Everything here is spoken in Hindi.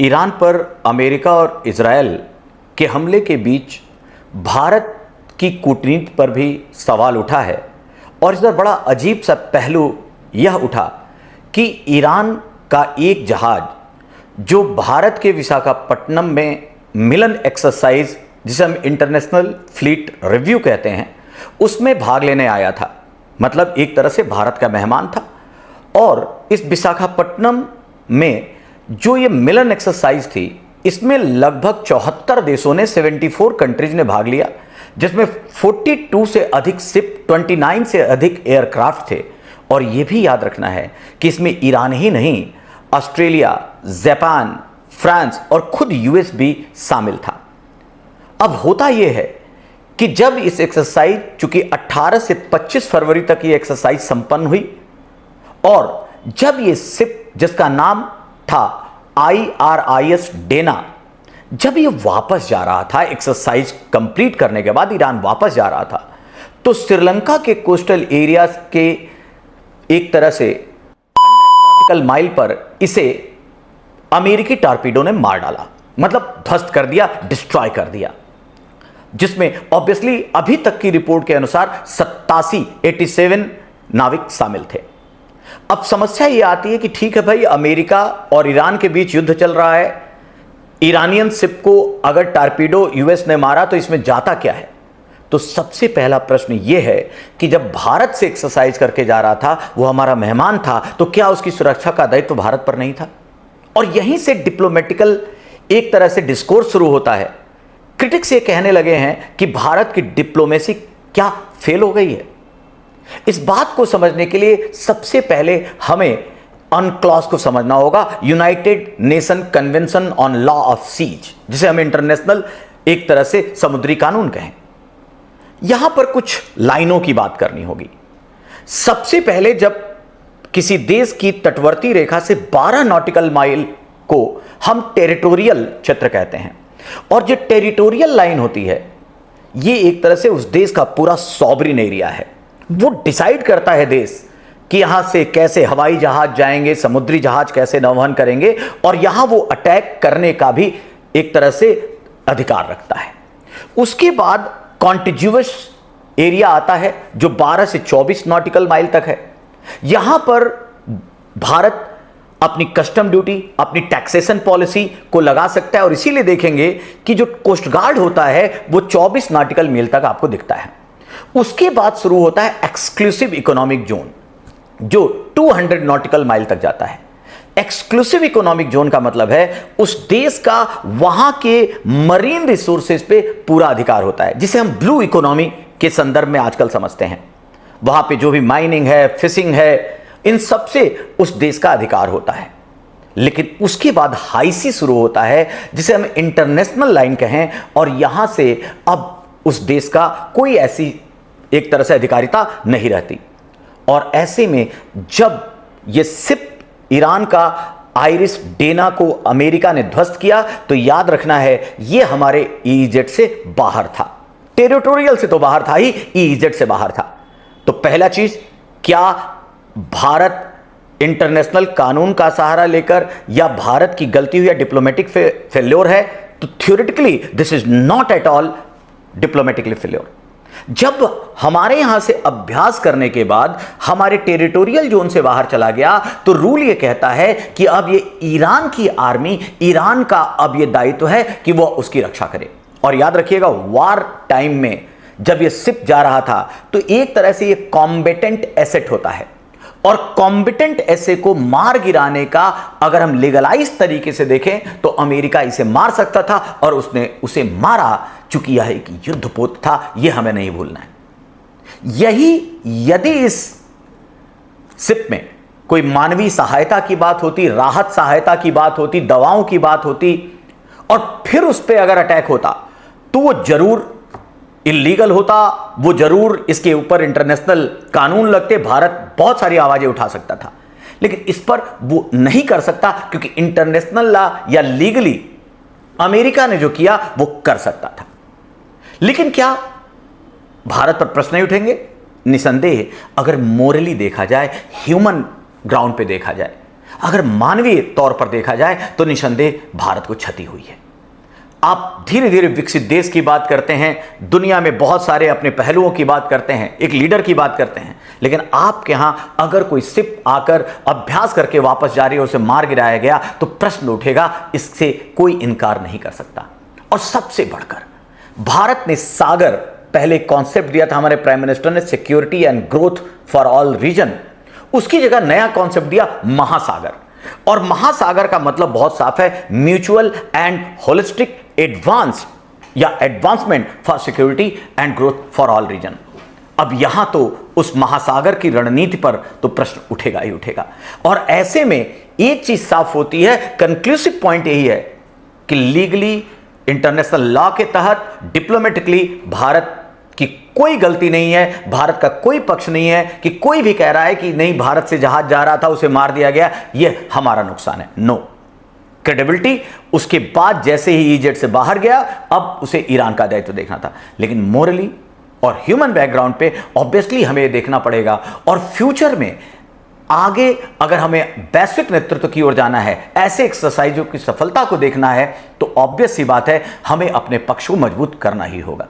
ईरान पर अमेरिका और इजरायल के हमले के बीच भारत की कूटनीति पर भी सवाल उठा है और इस पर बड़ा अजीब सा पहलू यह उठा कि ईरान का एक जहाज जो भारत के विशाखापट्टनम में मिलन एक्सरसाइज जिसे हम इंटरनेशनल फ्लीट रिव्यू कहते हैं उसमें भाग लेने आया था। मतलब एक तरह से भारत का मेहमान था और इस विशाखापट्टनम में जो ये मिलन एक्सरसाइज थी इसमें लगभग 74 देशों ने 74 कंट्रीज ने भाग लिया, जिसमें 42 से अधिक शिप, 29 से अधिक एयरक्राफ्ट थे। और यह भी याद रखना है कि इसमें ईरान ही नहीं, ऑस्ट्रेलिया, जापान, फ्रांस और खुद यूएस भी शामिल था। अब होता यह है कि जब इस एक्सरसाइज, चूंकि 18 से 25 फरवरी तक ये एक्सरसाइज संपन्न हुई और जब ये शिप जिसका नाम था IRIS डेना, जब ये वापस जा रहा था एक्सरसाइज कंप्लीट करने के बाद, ईरान वापस जा रहा था, तो श्रीलंका के कोस्टल एरियाज के एक तरह से 100 नॉटिकल माइल पर इसे अमेरिकी टॉर्पीडो ने मार डाला, मतलब ध्वस्त कर दिया, डिस्ट्रॉय कर दिया, जिसमें ऑब्वियसली अभी तक की रिपोर्ट के अनुसार 87 नाविक शामिल थे। अब समस्या यह आती है कि ठीक है भाई, अमेरिका और ईरान के बीच युद्ध चल रहा है, ईरानियन शिप को अगर टॉर्पीडो यूएस ने मारा तो इसमें जाता क्या है? तो सबसे पहला प्रश्न यह है कि जब भारत से एक्सरसाइज करके जा रहा था, वो हमारा मेहमान था, तो क्या उसकी सुरक्षा का दायित्व भारत पर नहीं था? और यहीं से डिप्लोमेटिकल एक तरह से डिस्कोर्स शुरू होता है। क्रिटिक्स ये कहने लगे हैं कि भारत की डिप्लोमेसी क्या फेल हो गई है? इस बात को समझने के लिए सबसे पहले हमें अनक्लॉज को समझना होगा, United Nation convention on law of seas, जिसे हम इंटरनेशनल एक तरह से समुद्री कानून कहें। यहां पर कुछ लाइनों की बात करनी होगी। सबसे पहले जब किसी देश की तटवर्ती रेखा से 12 नॉटिकल माइल को हम टेरिटोरियल क्षेत्र कहते हैं, और जो टेरिटोरियल लाइन होती है ये एक तरह से उस देश का पूरा सॉवरिन एरिया है। वो डिसाइड करता है देश कि यहां से कैसे हवाई जहाज जाएंगे, समुद्री जहाज कैसे नौवहन करेंगे, और यहां वो अटैक करने का भी एक तरह से अधिकार रखता है। उसके बाद कॉन्टिग्यूअस एरिया आता है जो 12 से 24 नॉटिकल माइल तक है। यहां पर भारत अपनी कस्टम ड्यूटी, अपनी टैक्सेशन पॉलिसी को लगा सकता है, और इसीलिए देखेंगे कि जो कोस्ट गार्ड होता है वो 24 नॉटिकल मील तक आपको दिखता है। उसके बाद शुरू होता है एक्सक्लूसिव इकोनॉमिक जोन, जो 200 नॉटिकल माइल तक जाता है। एक्सक्लूसिव इकोनॉमिक जोन का मतलब है उस देश का वहां के मरीन रिसोर्सेज पे पूरा अधिकार होता है, जिसे हम ब्लू इकोनॉमी के संदर्भ में आजकल समझते हैं। वहां पे जो भी माइनिंग है, फिशिंग है, इन सब से उस देश का अधिकार होता है। लेकिन उसके बाद हाई सी शुरू होता है, जिसे हम इंटरनेशनल लाइन कहें, और यहां से अब उस देश का कोई ऐसी एक तरह से अधिकारिता नहीं रहती। और ऐसे में जब यह शिप ईरान का आइरिस डेना को अमेरिका ने ध्वस्त किया, तो याद रखना है यह हमारे ईईजेड से बाहर था। टेरिटोरियल से तो बाहर था ही, ईईजेड से बाहर था। तो पहला चीज, क्या भारत इंटरनेशनल कानून का सहारा लेकर, या भारत की गलती हुई, या डिप्लोमेटिक फेल्योर है? तो theoretically this is not at all diplomatically failure. जब हमारे यहां से अभ्यास करने के बाद हमारे टेरिटोरियल जोन से बाहर चला गया, तो रूल यह कहता है कि अब ये ईरान की आर्मी, ईरान का अब यह दायित्व है कि वह उसकी रक्षा करे। और याद रखिएगा, वार टाइम में जब यह शिप जा रहा था तो एक तरह से यह कॉम्बेटेंट एसेट होता है, और कॉम्बिटेंट एसेट को मार गिराने का अगर हम लीगलाइज तरीके से देखें तो अमेरिका इसे मार सकता था, और उसने उसे मारा, चूंकि यह एक युद्धपोत था, यह हमें नहीं भूलना है। यही यदि इस शिप में कोई मानवीय सहायता की बात होती, राहत सहायता की बात होती, दवाओं की बात होती, और फिर उस पर अगर अटैक होता, तो वो जरूर इल्लीगल होता, वो जरूर इसके ऊपर इंटरनेशनल कानून लगते, भारत बहुत सारी आवाजें उठा सकता था। लेकिन इस पर वो नहीं कर सकता, क्योंकि इंटरनेशनल लॉ या लीगली अमेरिका ने जो किया वो कर सकता था। लेकिन क्या भारत पर प्रश्न नहीं उठेंगे? निसंदेह, अगर मोरली देखा जाए, ह्यूमन ग्राउंड पे देखा जाए, अगर मानवीय तौर पर देखा जाए तो निसंदेह भारत को क्षति हुई है। आप धीरे धीरे विकसित देश की बात करते हैं, दुनिया में बहुत सारे अपने पहलुओं की बात करते हैं, एक लीडर की बात करते हैं, लेकिन आपके यहां अगर कोई सिप आकर अभ्यास करके वापस जा रही है और उसे मार गिराया गया तो प्रश्न उठेगा, इससे कोई इनकार नहीं कर सकता। और सबसे बढ़कर भारत ने सागर, पहले कॉन्सेप्ट दिया था हमारे प्राइम मिनिस्टर ने, security and growth for all region, उसकी जगह नया कॉन्सेप्ट दिया महासागर। और महासागर का मतलब बहुत साफ है, म्यूचुअल एंड होलिस्टिक एडवांस या advancement for security and growth for all region. अब यहां तो उस महासागर की रणनीति पर तो प्रश्न उठेगा ही उठेगा। और ऐसे में एक चीज साफ होती है, कंक्लूसिव पॉइंट यही है कि लीगली, इंटरनेशनल लॉ के तहत, डिप्लोमेटिकली भारत की कोई गलती नहीं है, भारत का कोई पक्ष नहीं है कि कोई भी कह रहा है कि नहीं भारत से जहाज जा रहा था उसे मार दिया गया, यह हमारा नुकसान है। नो, क्रेडिबिलिटी उसके बाद जैसे ही ईजेट से बाहर गया, अब उसे ईरान का दायित्व देखना था। लेकिन मोरली और ह्यूमन बैकग्राउंड पे ऑब्वियसली हमें यह देखना पड़ेगा। और फ्यूचर में आगे अगर हमें वैश्विक नेतृत्व की ओर जाना है, ऐसे एक्सरसाइजों की सफलता को देखना है, तो ऑब्वियस सी बात है हमें अपने पक्ष को मजबूत करना ही होगा।